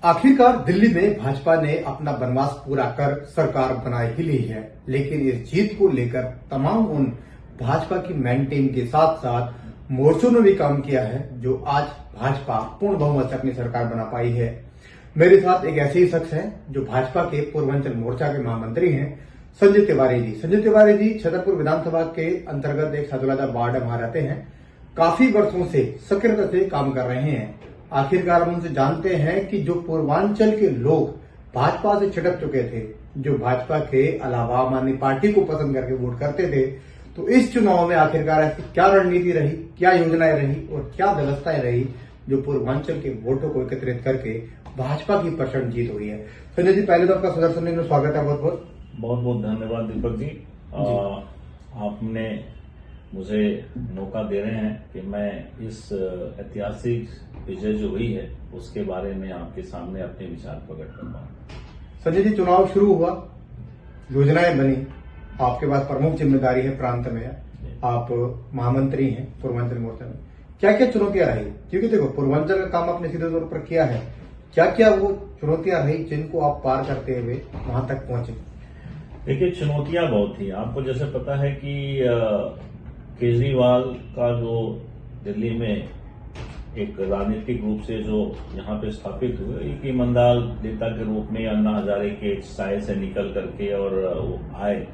आखिरकार दिल्ली में भाजपा ने अपना वनवास पूरा कर सरकार बना ही ली है, लेकिन इस जीत को लेकर तमाम उन भाजपा की मेन टीम के साथ साथ मोर्चों ने भी काम किया है, जो आज भाजपा पूर्ण बहुमत से अपनी सरकार बना पाई है। मेरे साथ एक ऐसे ही शख्स हैं जो भाजपा के पूर्वांचल मोर्चा के महामंत्री हैं, संजय तिवारी जी। संजय तिवारी जी छतरपुर विधानसभा के अंतर्गत एक सदुलादा वार्ड में रहते हैं, काफी वर्षों से सक्रियता से काम कर रहे हैं। आखिरकार हम उनसे जानते हैं कि जो पूर्वांचल के लोग भाजपा से छिटक चुके थे, जो भाजपा के अलावा आम आदमी पार्टी को पसंद करके वोट करते थे, तो इस चुनाव में आखिरकार ऐसी क्या रणनीति रही, क्या योजनाएं रही और क्या व्यवस्थाएं रही जो पूर्वांचल के वोटों को एकत्रित करके भाजपा की प्रचंड जीत हुई है। संजय जी, पहले तो आपका सुदर्शन में स्वागत है। बहुत बहुत धन्यवाद दीपक जी। आपने मुझे मौका दे रहे हैं कि मैं इस ऐतिहासिक विजय जो हुई है उसके बारे में आपके सामने अपने विचार प्रकट कर पाऊं। संजय जी, चुनाव शुरू हुआ, योजनाएं बनी, आपके पास प्रमुख जिम्मेदारी है, प्रांत में आप महामंत्री हैं पूर्वांचल मोर्चा में। क्या क्या चुनौतियां रही? क्योंकि देखो, पूर्वांचल का काम आपने सीधे तौर पर किया है, क्या क्या वो चुनौतियां रही जिनको आप पार करते हुए वहां तक पहुंचे? देखिए, चुनौतियां बहुत थी। आपको जैसे पता है कि केजरीवाल का जो दिल्ली में एक राजनीतिक रूप से जो यहाँ पे स्थापित हुए, एक ईमानदार नेता के रूप में अन्ना हजारे के साय से निकल करके और वो आए।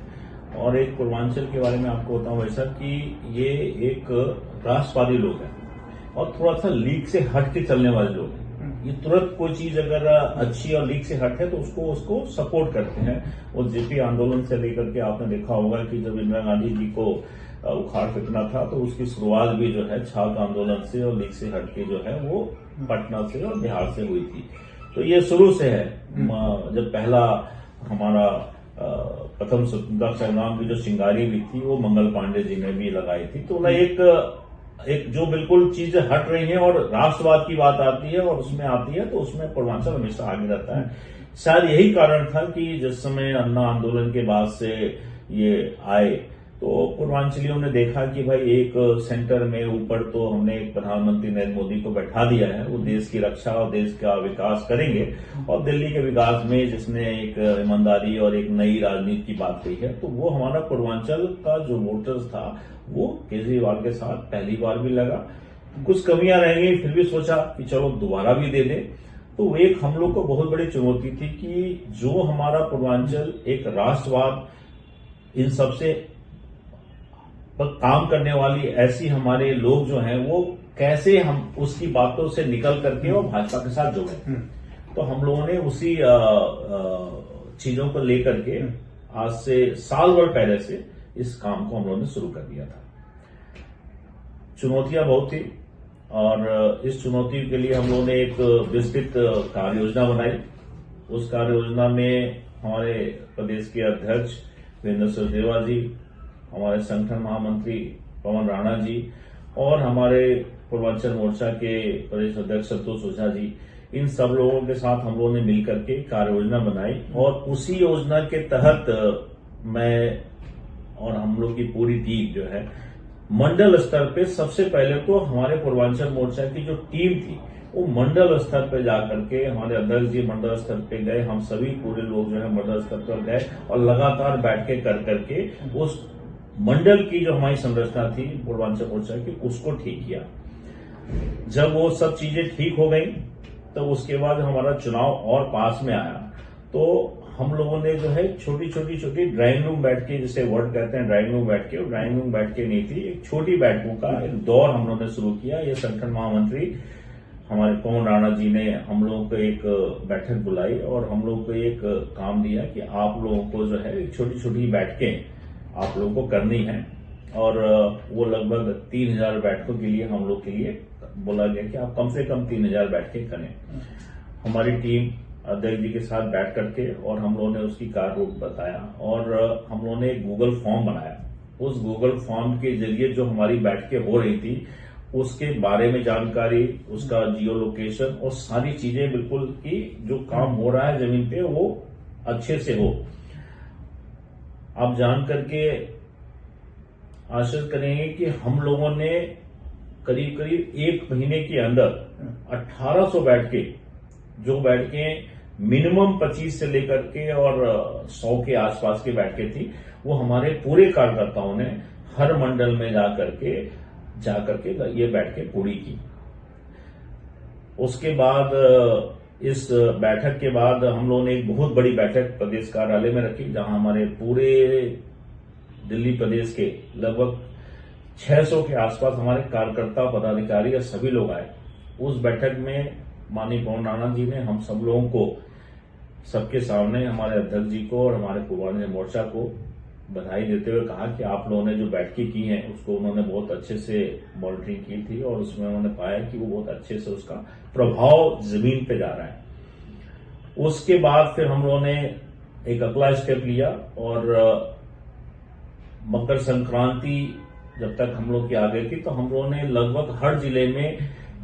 और एक पूर्वांचल के बारे में आपको बताऊं वैसा कि ये एक राष्ट्रवादी लोग हैं और थोड़ा सा लीग से हट के चलने वाले लोग हैं। ये तुरंत कोई चीज अगर अच्छी और लीग से हट है तो उसको सपोर्ट करते हैं। और जेपी आंदोलन से लेकर के आपने देखा होगा कि जब इंदिरा गांधी जी को उखाड़ फेंकना था तो उसकी शुरुआत भी जो है छात्र आंदोलन से और लीग से हटके जो है वो पटना से और बिहार से हुई थी। तो ये शुरू से है। जब पहला हमारा प्रथम स्वतंत्रता संग्राम की जो चिंगारी भी थी वो मंगल पांडे जी ने भी लगाई थी। तो एक जो बिल्कुल चीजें हट रही हैं और राष्ट्रवाद की बात आती है और उसमें आती है तो उसमें पूर्वांचल हमेशा आगे रहता है। शायद यही कारण था कि जिस समय अन्ना आंदोलन के बाद से ये आए तो पूर्वांचलियों ने देखा कि भाई एक सेंटर में ऊपर तो हमने एक प्रधानमंत्री नरेंद्र मोदी को बैठा दिया है, वो देश की रक्षा और देश का विकास करेंगे। और दिल्ली के विकास में जिसने एक ईमानदारी और एक नई राजनीति की बात कही है, तो वो हमारा पूर्वांचल का जो वोटर्स था वो केजरीवाल के साथ पहली बार भी लगा। कुछ कमियां रह गई, फिर भी सोचा कि चलो दोबारा भी दे दें। तो एक हम लोग को बहुत बड़ी चुनौती थी कि जो हमारा पूर्वांचल एक राष्ट्रवाद, इन सबसे पर काम करने वाली ऐसी हमारे लोग जो हैं वो कैसे हम उसकी बातों से निकल करके और भाजपा के साथ जुड़े। तो हम लोगों ने उसी चीजों को लेकर के आज से साल भर पहले से इस काम को हम लोगों ने शुरू कर दिया था। चुनौतियां बहुत थी और इस चुनौती के लिए हम लोगों ने एक विस्तृत कार्य योजना बनाई। उस कार्य योजना में हमारे प्रदेश के अध्यक्ष वीरेंद्र सचदेवा जी, हमारे संगठन महामंत्री पवन राणा जी और हमारे पूर्वांचल मोर्चा के प्रदेश अध्यक्ष संतोष ओझा जी, इन सब लोगों के साथ हम लोगों ने मिलकर के कार्य योजना बनाई। और उसी योजना के तहत मैं और हम लोग की पूरी टीम जो है मंडल स्तर पे, सबसे पहले तो हमारे पूर्वांचल मोर्चा की जो टीम थी वो मंडल स्तर पे जाकर के, हमारे अध्यक्ष जी मंडल स्तर पे गए, हम सभी पूरे लोग जो है मंडल स्तर पर गए और लगातार बैठ के कर करके उस मंडल की जो हमारी संरचना थी पूर्वांचल मोर्चा की उसको ठीक किया। जब वो सब चीजें ठीक हो गई तो उसके बाद हमारा चुनाव और पास में आया तो हम लोगों ने जो है छोटी ड्राइंग रूम बैठ के, जिसे वर्ड कहते हैं ड्राइंग रूम बैठ के, ड्राइंग रूम बैठ के नहीं थी, एक छोटी बैठकों का एक दौर हम लोगों ने शुरू किया। ये संगठन महामंत्री हमारे पवन राणा जी ने हम लोगों को एक बैठक बुलाई और हम लोगों को एक काम दिया कि आप लोगों को जो है छोटी बैठकें आप लोगों को करनी है। और वो लगभग 3000 बैठकों के लिए हम लोग के लिए बोला गया कि आप कम से कम 3000 बैठकें करें। हमारी टीम अध्यक्ष जी के साथ बैठ करके और हम लोगों ने उसकी कार्यरूप बताया और हम लोगों ने एक गूगल फॉर्म बनाया। उस गूगल फॉर्म के जरिए जो हमारी बैठकें हो रही थी उसके बारे में जानकारी, उसका जियो लोकेशन और सारी चीजें बिल्कुल की जो काम हो रहा है जमीन पे वो अच्छे से हो। आप जान करके आश्चर्य करेंगे कि हम लोगों ने करीब 1 महीने के अंदर 1800 बैठकें जो बैठकें मिनिमम 25 से लेकर के और 100 के आसपास की बैठकें थी, वो हमारे पूरे कार्यकर्ताओं ने हर मंडल में जाकर के ये बैठकें पूरी की। उसके बाद इस बैठक के बाद हम लोगों ने एक बहुत बड़ी बैठक प्रदेश कार्यालय में रखी, जहां हमारे पूरे दिल्ली प्रदेश के लगभग 600 के आसपास हमारे कार्यकर्ता, पदाधिकारी और सभी लोग आए। उस बैठक में माननीय पवन राणा जी ने हम सब लोगों को सबके सामने हमारे अध्यक्ष जी को और हमारे पूर्वांचल मोर्चा को बधाई देते हुए कहा कि आप लोगों ने जो बैठकें की हैं उसको उन्होंने बहुत अच्छे से मॉनिटरिंग की थी और उसमें उन्होंने पाया कि वो बहुत अच्छे से उसका प्रभाव जमीन पे जा रहा है। उसके बाद फिर हम लोगों ने एक अगला स्टेप लिया और मकर संक्रांति जब तक हम लोग की आ गई थी तो हम लोगों ने लगभग हर जिले में,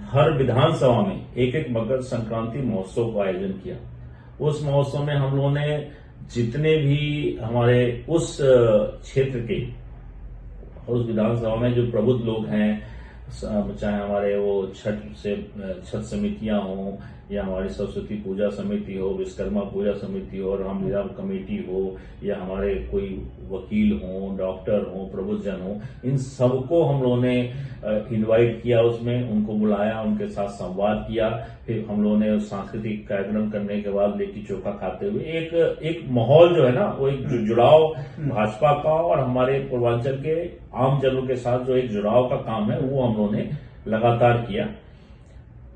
हर विधानसभा में एक मकर संक्रांति महोत्सव का आयोजन किया। उस महोत्सव में हम लोगों ने जितने भी हमारे उस क्षेत्र के, उस विधानसभा में जो प्रबुद्ध लोग हैं, चाहे हमारे वो छठ समितियां हों या हमारी सरस्वती पूजा समिति हो, विश्वकर्मा पूजा समिति हो, रामलीला कमेटी हो या हमारे कोई वकील हो, डॉक्टर हो, प्रबुद्धजन हो, इन सबको हम लोगों ने इनवाइट किया, उसमें उनको बुलाया, उनके साथ संवाद किया। फिर हम लोगों ने सांस्कृतिक कार्यक्रम करने के बाद लिट्टी चोखा खाते हुए एक माहौल जो है ना, वो एक जुड़ाव भाजपा का और हमारे पूर्वांचल के आम जनों के साथ जो एक जुड़ाव का काम है वो हम लोगों ने लगातार किया।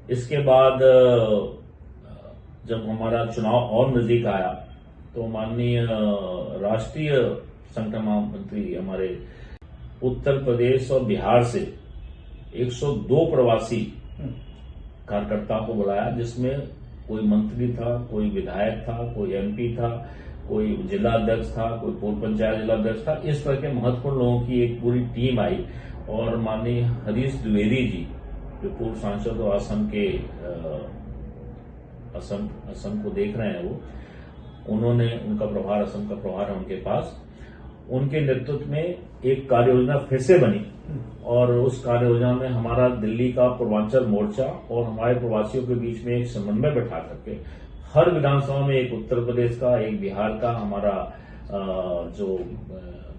इसके बाद जब हमारा चुनाव और नजदीक आया तो माननीय राष्ट्रीय संगठन महामंत्री हमारे उत्तर प्रदेश और बिहार से 102 प्रवासी कार्यकर्ताओं को बुलाया, जिसमें कोई मंत्री था, कोई विधायक था, कोई एमपी था, कोई जिला अध्यक्ष था, कोई पूर्व पंचायत जिला अध्यक्ष था। इस तरह के महत्वपूर्ण लोगों की एक पूरी टीम आई और माननीय हरीश द्विवेदी जी जो पूर्व सांसद और असम को देख रहे हैं, वो उन्होंने उनका प्रभार, असम का प्रभार है उनके पास, उनके नेतृत्व में एक कार्य योजना फिर से बनी और उस कार्य योजना में हमारा दिल्ली का पूर्वांचल मोर्चा और हमारे प्रवासियों के बीच में एक समन्वय बैठा करके हर विधानसभा में एक उत्तर प्रदेश का, एक बिहार का हमारा जो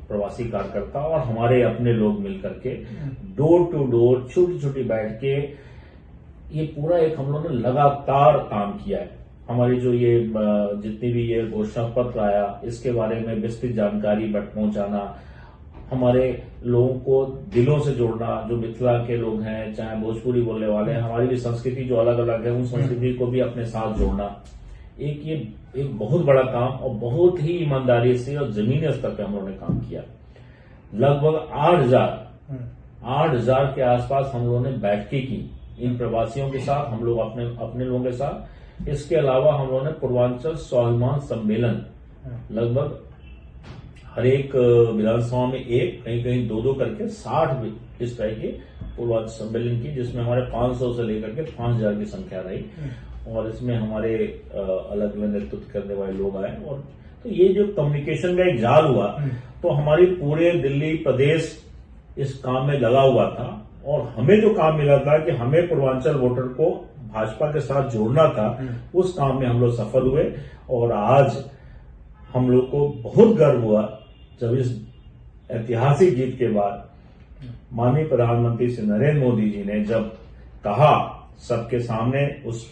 प्रवासी कार्यकर्ता और हमारे अपने लोग मिलकर के डोर टू डोर छोटी छोटी बैठ के ये पूरा एक हम लोगों ने लगातार काम किया है। हमारी जो ये जितनी भी ये घोषणा पत्र आया इसके बारे में विस्तृत जानकारी पहुंचाना, हमारे लोगों को दिलों से जोड़ना, जो मिथिला के लोग हैं, चाहे भोजपुरी बोलने वाले हैं, हमारी भी संस्कृति जो अलग अलग है उन संस्कृति को भी अपने साथ जोड़ना, एक बहुत बड़ा काम और बहुत ही ईमानदारी से और जमीनी स्तर पर हम लोगों ने काम किया। लगभग 8,000 के आसपास हम लोगों ने बैठकें की इन प्रवासियों के साथ, हम लोग अपने लोगों के साथ। इसके अलावा हम लोगों ने पूर्वांचल स्वाभिमान सम्मेलन लगभग हर एक विधानसभा में एक, कहीं कहीं दो करके 60 इस तरह के पूर्वांचल सम्मेलन की, जिसमें हमारे 500 से लेकर के 5,000 की संख्या रही और इसमें हमारे अलग अलग नेतृत्व करने वाले लोग आए। और तो ये जो कम्युनिकेशन का एक जाल हुआ तो हमारी पूरे दिल्ली प्रदेश इस काम में लगा हुआ था और हमें जो काम मिला था कि हमें पूर्वांचल वोटर को भाजपा के साथ जोड़ना था, उस काम में हम लोग सफल हुए। और आज हम लोग को बहुत गर्व हुआ जब इस ऐतिहासिक जीत के बाद माननीय प्रधानमंत्री श्री नरेंद्र मोदी जी ने जब कहा सबके सामने उस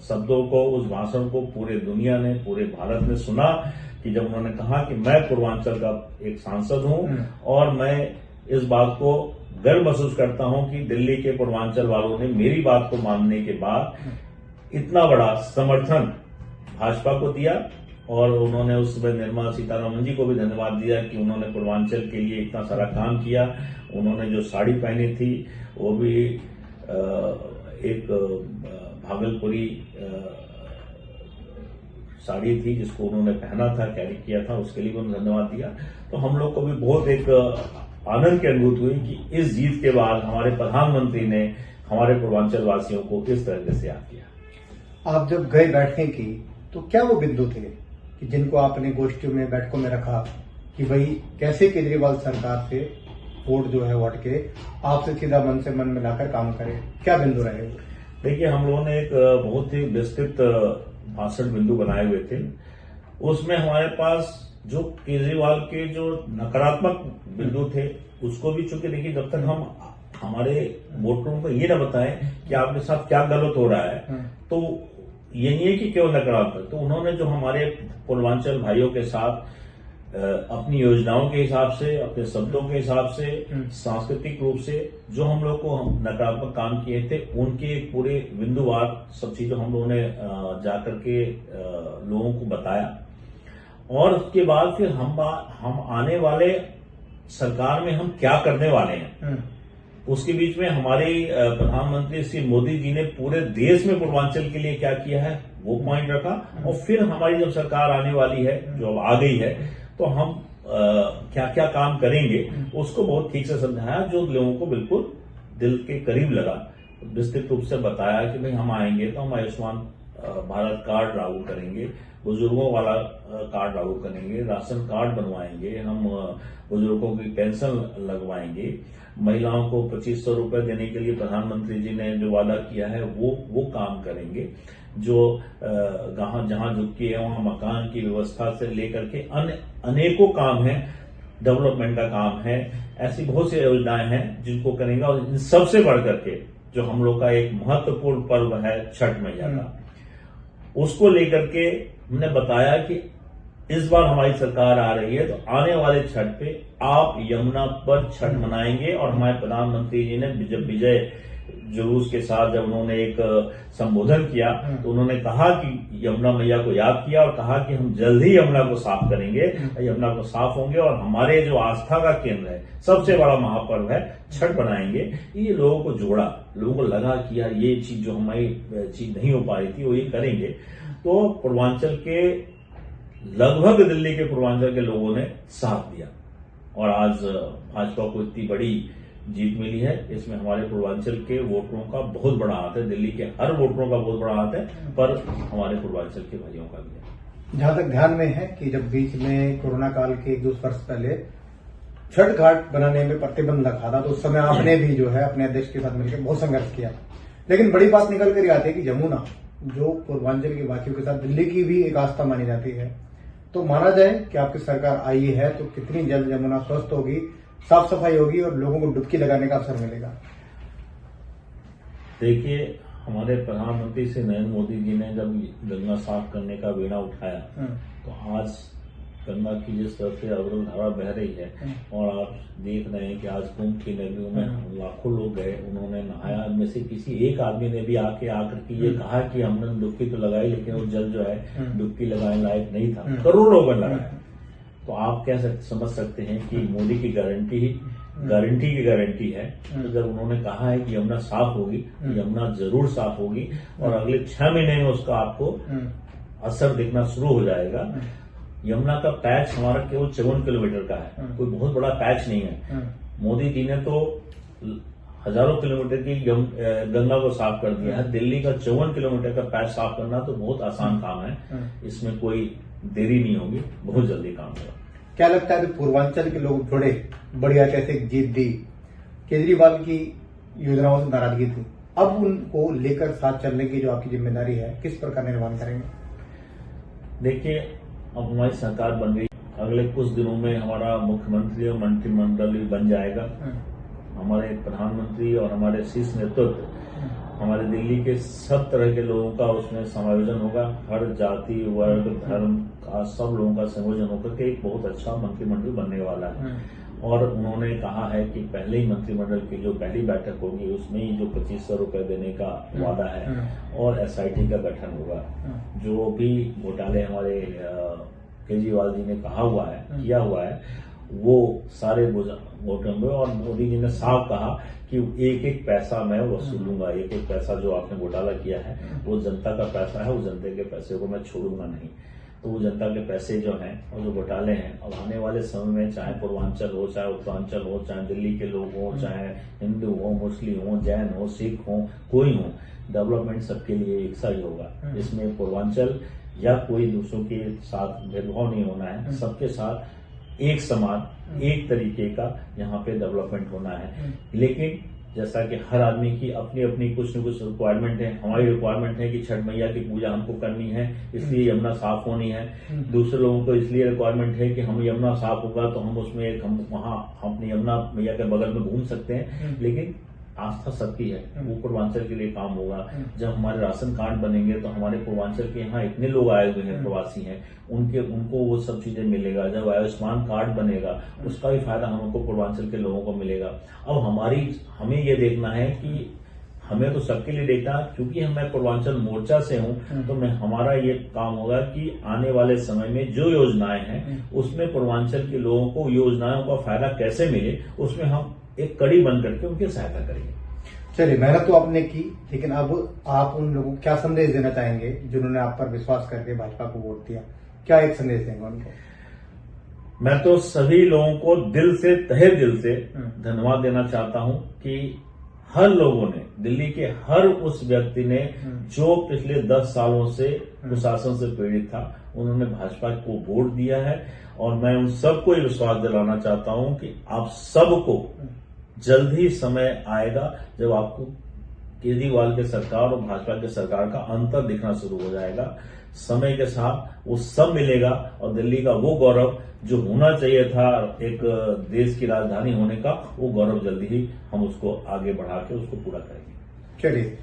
शब्दों को, उस भाषण को पूरे दुनिया ने, पूरे भारत ने सुना कि जब उन्होंने कहा कि मैं पूर्वांचल का एक सांसद हूं और मैं इस बात को गर्व महसूस करता हूं कि दिल्ली के पूर्वांचल वालों ने मेरी बात को मानने के बाद इतना बड़ा समर्थन भाजपा को दिया। और उन्होंने उस समय निर्मला सीतारमण जी को भी धन्यवाद दिया कि उन्होंने पूर्वांचल के लिए इतना सारा काम किया। उन्होंने जो साड़ी पहनी थी वो भी एक भागलपुरी साड़ी थी जिसको उन्होंने पहना था, कैरी किया था, उसके लिए उन्होंने धन्यवाद दिया। तो हम लोग को भी बहुत एक आनंद की अनुभूति हुई कि इस जीत के बाद हमारे प्रधानमंत्री ने हमारे पूर्वांचल वासियों को किस तरह से याद किया। आप जब गए बैठने की तो क्या वो बिंदु थे कि जिनको आपने गोष्ठियों में, बैठकों में रखा कि भाई कैसे केजरीवाल सरकार से वोट जो है वोट के आपसे सीधा मन से मन मिलाकर काम करे, क्या बिंदु रहे? देखिए, हम लोगों ने एक बहुत ही विस्तृत भाषण बिंदु बनाए हुए थे। उसमें हमारे पास जो केजरीवाल के जो नकारात्मक बिंदु थे उसको भी, चूंकि देखिए जब तक हम हमारे वोटरों को ये ना बताएं कि आपके साथ क्या गलत हो रहा है, तो ये नहीं है कि केवल नकारात्मक। तो उन्होंने जो हमारे पूर्वांचल भाइयों के साथ अपनी योजनाओं के हिसाब से, अपने शब्दों के हिसाब से, सांस्कृतिक रूप से जो हम लोग को नकारात्मक काम किए थे, उनके पूरे बिंदुवार सब चीजों हम लोगों ने जाकर के लोगों को बताया। और उसके बाद फिर हम आने वाले सरकार में हम क्या करने वाले हैं, उसके बीच में हमारे प्रधानमंत्री श्री मोदी जी ने पूरे देश में पूर्वांचल के लिए क्या किया है वो पॉइंट रखा। और फिर हमारी जब सरकार आने वाली है, जो अब आ गई है, तो हम क्या क्या काम करेंगे उसको बहुत ठीक से समझाया, जो लोगों को बिल्कुल दिल के करीब लगा। विस्तृत रूप से बताया कि भाई हम आएंगे तो हम आयुष्मान भारत कार्ड लागू करेंगे, बुजुर्गों वाला कार्ड लागू करेंगे, राशन कार्ड बनवाएंगे, हम बुजुर्गों की पेंशन लगवाएंगे, महिलाओं को 2500 रुपए देने के लिए प्रधानमंत्री जी ने जो वादा किया है वो काम करेंगे। जो जहां झुग्गी है वहां मकान की व्यवस्था से लेकर के अन्य अनेकों काम है, डेवलपमेंट का काम है, ऐसी बहुत सी योजनाएं हैं जिनको करेंगे। और इन सबसे बढ़ करके जो हम लोग का एक महत्वपूर्ण पर्व है छठ मैया का, उसको लेकर के हमने बताया कि इस बार हमारी सरकार आ रही है तो आने वाले छठ पे आप यमुना पर छठ मनाएंगे। और हमारे प्रधानमंत्री जी ने जब विजय जुलूस के साथ जब उन्होंने एक संबोधन किया तो उन्होंने कहा कि यमुना मैया को याद किया और कहा कि हम जल्द ही यमुना को साफ करेंगे, यमुना को साफ होंगे और हमारे जो आस्था का केंद्र है, सबसे बड़ा महापर्व है, छठ बनाएंगे। ये लोगों को जोड़ा, लोगों को लगा कि यार ये चीज जो हमारी चीज नहीं हो पा रही थी वो ये करेंगे। तो पूर्वांचल के लगभग दिल्ली के पूर्वांचल के लोगों ने साथ दिया और आज भाजपा को इतनी बड़ी जीत मिली है। इसमें हमारे पूर्वांचल के वोटरों का बहुत बड़ा हाथ है, दिल्ली के हर वोटरों का बहुत बड़ा हाथ है, पर हमारे पूर्वांचल के भाइयों का भी है। जहां तक ध्यान में है कि जब बीच में कोरोना काल के 1-2 वर्ष पहले छठ घाट बनाने में प्रतिबंध रखा था, तो उस समय आपने भी जो है अपने अध्यक्ष के साथ मिलकर बहुत संघर्ष किया। लेकिन बड़ी बात निकल कर आती है कि यमुना जो पूर्वांचल के वासियों के साथ दिल्ली की भी एक आस्था मानी जाती है, तो माना जाए कि आपकी सरकार आई है तो कितनी जल्द यमुना स्वस्थ होगी, साफ सफाई होगी और लोगों को डुबकी लगाने का अवसर मिलेगा। देखिए, हमारे प्रधानमंत्री श्री नरेंद्र मोदी जी ने जब गंगा साफ करने का बीड़ा उठाया तो आज गंगा की जिस तरह से अविरल धारा बह रही है और आप देख रहे हैं कि आज कुंभ की नदियों में लाखों लोग गए, उन्होंने नहाया। इनमें से किसी एक आदमी ने भी आकर के ये कहा कि हमने डुबकी तो लगाई लेकिन वो जल जो है डुबकी लगाने लायक नहीं था, करोड़ों लोगों ने लगाया। तो आप समझ सकते हैं कि मोदी की गारंटी की गारंटी है। तो जब उन्होंने कहा है कि यमुना साफ होगी, तो यमुना जरूर साफ होगी और अगले 6 महीने में उसका आपको असर दिखना शुरू हो जाएगा। यमुना का पैच हमारा केवल 54 किलोमीटर का है, कोई बहुत बड़ा पैच नहीं है। मोदी जी ने तो हजारों किलोमीटर की गंगा को साफ कर दिया है। दिल्ली का 54 किलोमीटर का पैच साफ करना तो बहुत आसान काम है, इसमें कोई देरी नहीं होगी, बहुत जल्दी काम होगा। क्या लगता है कि पूर्वांचल के लोग जुड़े, बड़ी ऐतिहासिक जीत दी, केजरीवाल की योजनाओं से नाराजगी थी, अब उनको लेकर साथ चलने की जो आपकी जिम्मेदारी है किस प्रकार निर्वहन करेंगे? देखिए, अब हमारी सरकार बन गई, अगले कुछ दिनों में हमारा मुख्यमंत्री और मंत्रिमंडल भी बन जाएगा। हमारे प्रधानमंत्री और हमारे शीर्ष नेतृत्व, हमारे दिल्ली के सब तरह के लोगों का उसमें समायोजन होगा। हर जाति, वर्ग, धर्म का सब लोगों का संयोजन होकर के एक बहुत अच्छा मंत्रिमंडल बनने वाला है। और उन्होंने कहा है कि पहले ही मंत्रिमंडल की जो पहली बैठक होगी उसमें ही जो 2500 रुपए देने का वादा है और SIT का गठन होगा। जो भी घोटाले हमारे केजरीवाल जी ने किया हुआ है वो सारे वोटेंगे। और मोदी जी ने साफ कहा कि एक एक पैसा मैं वसूलूंगा, एक एक पैसा जो आपने घोटाला किया है वो जनता का पैसा है, वो जनता के पैसे को मैं छोड़ूंगा नहीं। तो वो जनता के पैसे जो हैं और जो घोटाले हैं, अब आने वाले समय में चाहे पूर्वांचल हो, चाहे उत्तरांचल हो, चाहे दिल्ली के लोग हो, चाहे हिंदू हो, मुस्लिम हो, जैन हो, सिख हो, कोई हो, डेवलपमेंट सबके लिए एक सा ही होगा। इसमें पूर्वांचल या कोई दूसरों के साथ भेदभाव नहीं होना है, सबके साथ एक समान, एक तरीके का यहाँ पे डेवलपमेंट होना है। लेकिन जैसा कि हर आदमी की अपनी अपनी कुछ न कुछ रिक्वायरमेंट है। हमारी रिक्वायरमेंट है कि छठ मैया की पूजा हमको करनी है, इसलिए यमुना साफ होनी है। दूसरे लोगों को इसलिए रिक्वायरमेंट है कि हम यमुना साफ होगा तो हम उसमें हम वहां अपनी यमुना मैया के बगल में घूम सकते हैं। लेकिन आस्था सबकी है, वो पूर्वांचल के लिए काम होगा। जब हमारे राशन कार्ड बनेंगे तो हमारे पूर्वांचल के यहाँ इतने लोग आए हुए हैं, प्रवासी हैं, उनको वो सब चीजें मिलेगा। जब आयुष्मान कार्ड बनेगा उसका भी फायदा हमको पूर्वांचल के लोगों को मिलेगा। अब हमें ये देखना है कि हमें तो सबके लिए देखना, क्योंकि मैं पूर्वांचल मोर्चा से हूं तो हमारा ये काम होगा कि आने वाले समय में जो योजनाएं हैं उसमें पूर्वांचल के लोगों को योजनाओं का फायदा कैसे मिले, उसमें हम एक कड़ी बन करके उनकी सहायता करेंगे। चलिए, मेहनत तो आपने की, लेकिन अब आप उन लोगों को क्या संदेश देना चाहेंगे जिन्होंने आप पर विश्वास करके भाजपा को वोट दिया? क्या एक संदेश देंगे उनको? मैं तो सभी लोगों को दिल से, तहे दिल से धन्यवाद देना चाहता हूं कि हर लोगों ने, दिल्ली के हर उस व्यक्ति ने जो पिछले 10 सालों से कुशासन से पीड़ित था, उन्होंने भाजपा को वोट दिया है। और मैं उन सबको ये विश्वास दिलाना चाहता हूं कि आप सबको जल्द ही समय आएगा जब आपको केजरीवाल के सरकार और भाजपा के सरकार का अंतर दिखना शुरू हो जाएगा। समय के साथ वो सब मिलेगा और दिल्ली का वो गौरव जो होना चाहिए था एक देश की राजधानी होने का, वो गौरव जल्दी ही हम उसको आगे बढ़ा के उसको पूरा करेंगे। चलिए,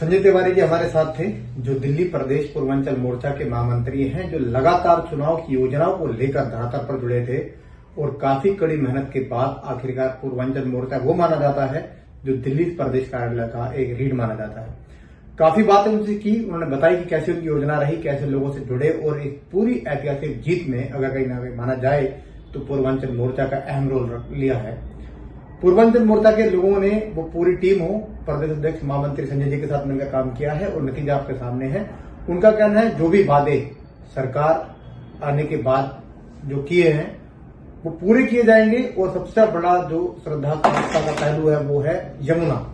संजय तिवारी जी हमारे साथ थे, जो दिल्ली प्रदेश पूर्वांचल मोर्चा के महामंत्री हैं, जो लगातार चुनाव की योजनाओं को लेकर धरातल पर जुड़े थे और काफी कड़ी मेहनत के बाद आखिरकार पूर्वांचल मोर्चा वो माना जाता है जो दिल्ली प्रदेश कार्यालय का एक रीढ़ माना जाता है। काफी बातें उनसे की, उन्होंने बताई कि कैसे उनकी योजना रही, कैसे लोगों से जुड़े, और एक पूरी ऐतिहासिक जीत में अगर कहीं ना कहीं माना जाए तो पूर्वांचल मोर्चा का अहम रोल लिया है। पूर्वांचल मोर्चा के लोगों ने, वो पूरी टीम हो, प्रदेश अध्यक्ष महामंत्री संजय जी के साथ मिलकर काम किया है और नतीजा आपके सामने है। उनका कहना है जो भी वादे सरकार आने के बाद जो किए हैं वो पूरे किए जाएंगे, और सबसे बड़ा जो श्रद्धा का पहलू है वो है यमुना।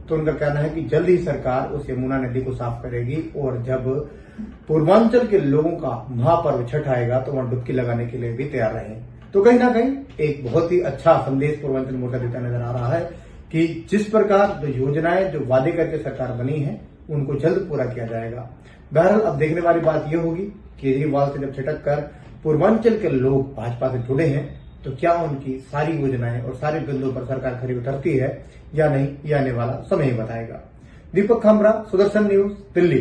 तो उनका कहना है कि जल्द ही सरकार उस यमुना नदी को साफ करेगी, और जब पूर्वांचल के लोगों का महापर्व छठ आएगा तो वहां डुबकी लगाने के लिए भी तैयार रहें। तो कहीं ना कहीं एक बहुत ही अच्छा संदेश पूर्वांचल मोर्चा देता नजर आ रहा है कि जिस प्रकार जो योजनाएं, जो वादे करके सरकार बनी है, उनको जल्द पूरा किया जाएगा। बहरहाल अब देखने वाली बात यह होगी, केजरीवाल से जब छिटक कर पूर्वांचल के लोग भाजपा से जुड़े हैं तो क्या उनकी सारी योजनाएं और सारे बिंदुओं पर सरकार खरी उतरती है या नहीं, ये आने वाला समय ही बताएगा। दीपक खामरा, सुदर्शन न्यूज, दिल्ली।